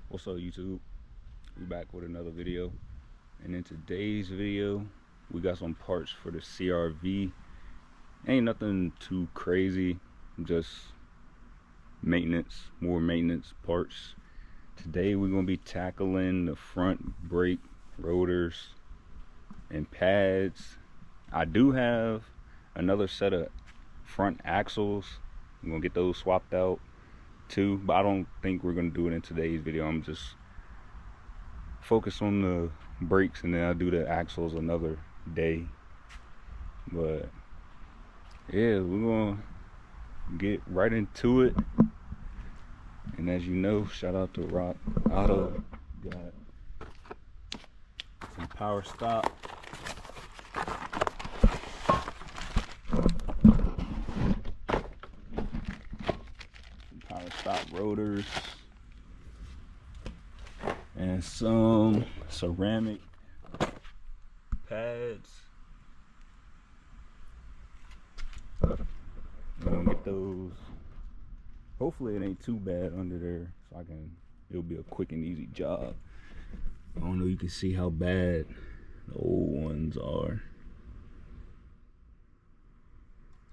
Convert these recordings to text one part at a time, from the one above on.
What's up, YouTube? We back with another video, and in today's video we got some parts for the CRV. Ain't nothing too crazy, just more maintenance parts. Today we're gonna be tackling the front brake rotors and pads. I do have another set of front axles. I'm gonna get those swapped out too, but I don't think we're gonna do it in today's video. I'm just focus on the brakes, and then I'll do the axles another day. But yeah, we're gonna get right into it. And as you know, shout out to Auto. Got some power stop, rotors, and some ceramic pads. We're gonna get those. Hopefully it ain't too bad under there, so it'll be a quick and easy job. I don't know, you can see how bad the old ones are.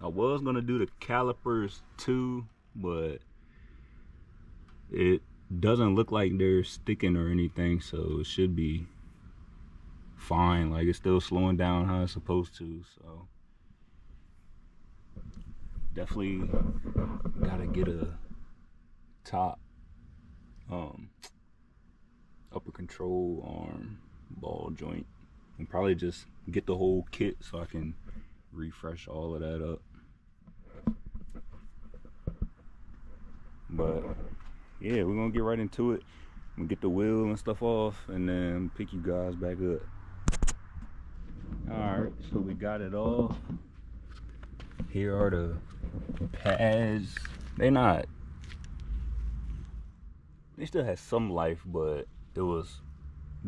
I was gonna do the calipers too, but it doesn't look like they're sticking or anything, so it should be fine. Like, it's still slowing down how it's supposed to, so definitely gotta get a top upper control arm ball joint, and probably just get the whole kit so I can refresh all of that up. But yeah, we're gonna get right into it. I'm gonna get the wheel and stuff off and then pick you guys back up. Alright, so we got it off. Here are the pads. They still had some life, but it was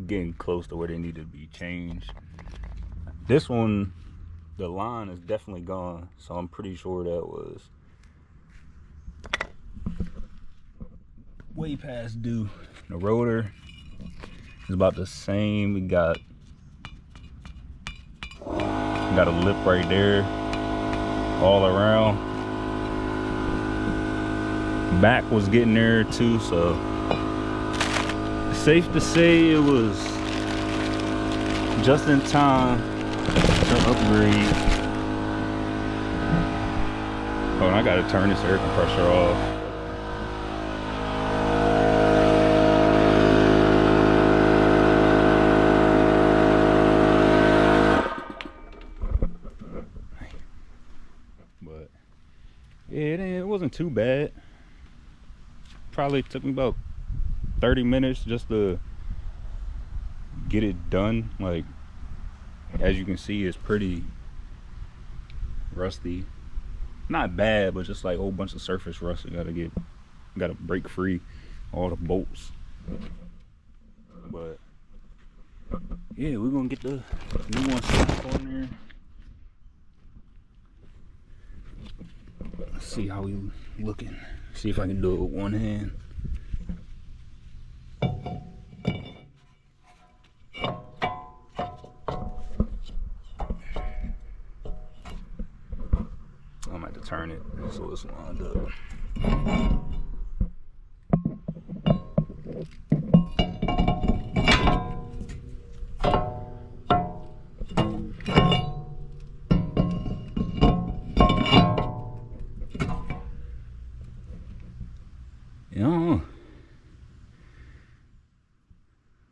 getting close to where they needed to be changed. This one, the line is definitely gone, so I'm pretty sure that was way past due. The rotor is about the same. We got a lip right there all around. Back was getting there too, so safe to say it was just in time to upgrade. Oh, and I gotta turn this air compressor off. But yeah, it wasn't too bad. Probably took me about 30 minutes just to get it done. Like, as you can see, it's pretty rusty. Not bad, but just like a whole bunch of surface rust. Gotta break free all the bolts. But yeah, we're gonna get the new one slapped on there. Let's see how we looking. See if I can do it with one hand. I might have to turn it so it's lined up.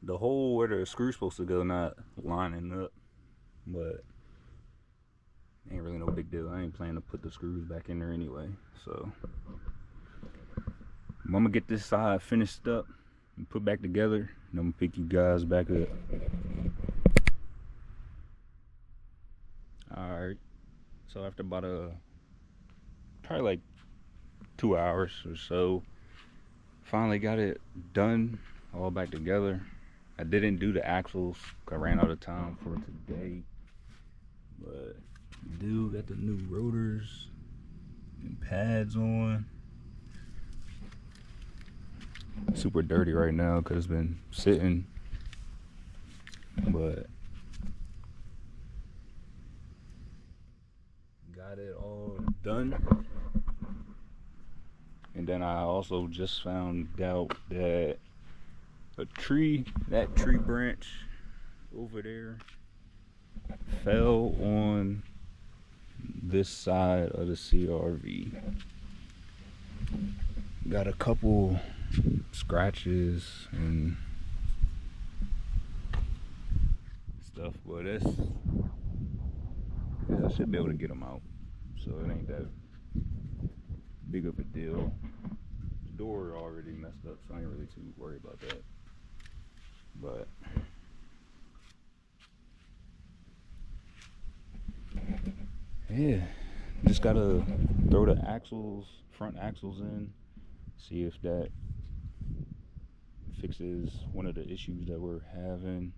The hole where the screw's supposed to go not lining up, but ain't really no big deal. I ain't planning to put the screws back in there anyway, so I'm gonna get this side finished up and put back together, and I'm gonna pick you guys back up. Alright, so after about probably like 2 hours or so, finally got it done, all back together. I didn't do the axles, I ran out of time for today, but we do got the new rotors and pads on. super dirty right now because it's been sitting, but got it all done. And then I also just found out that that tree branch over there fell on this side of the CRV. Got a couple scratches and stuff, but I should be able to get them out, so it ain't that big of a deal. The door already messed up, so I ain't really too worried about that. But yeah, just gotta throw the front axles in, see if that fixes one of the issues that we're having.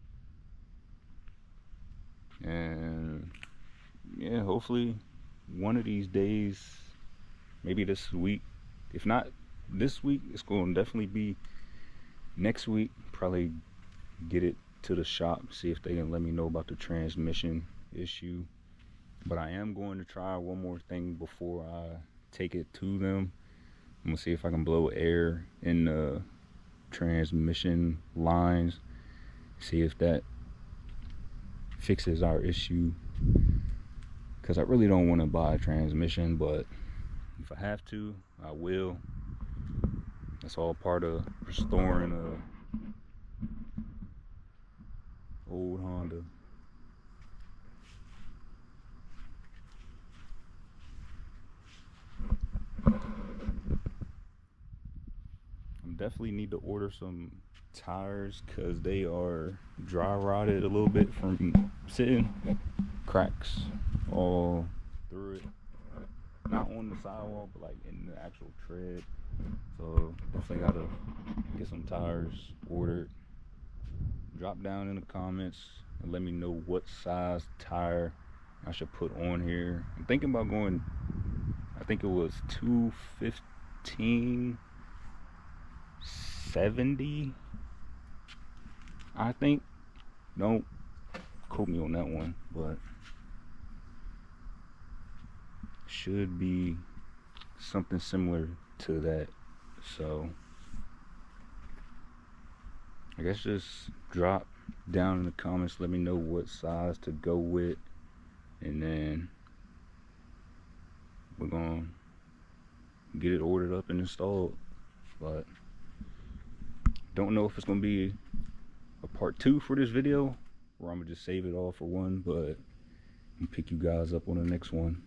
And yeah, hopefully one of these days, maybe this week, if not this week, it's going to definitely be next week. Probably get it to the shop, see if they can let me know about the transmission issue. But I am going to try one more thing before I take it to them. I'm gonna see if I can blow air in the transmission lines, see if that fixes our issue, because I really don't want to buy a transmission, but if I have to, I will. That's all part of restoring a old Honda. I definitely need to order some tires because they are dry rotted a little bit from sitting. Cracks all through it, not on the sidewall but like in the actual tread, so definitely gotta get some tires ordered. Drop down in the comments and let me know what size tire I should put on here. I'm thinking about going, I think it was 215/70, I think. Don't quote me on that one, but should be something similar to that. So I guess just drop down in the comments, let me know what size to go with, and then we're gonna get it ordered up and installed. But don't know if it's gonna be a part 2 for this video, or I'm gonna just save it all for one, but I'll pick you guys up on the next one.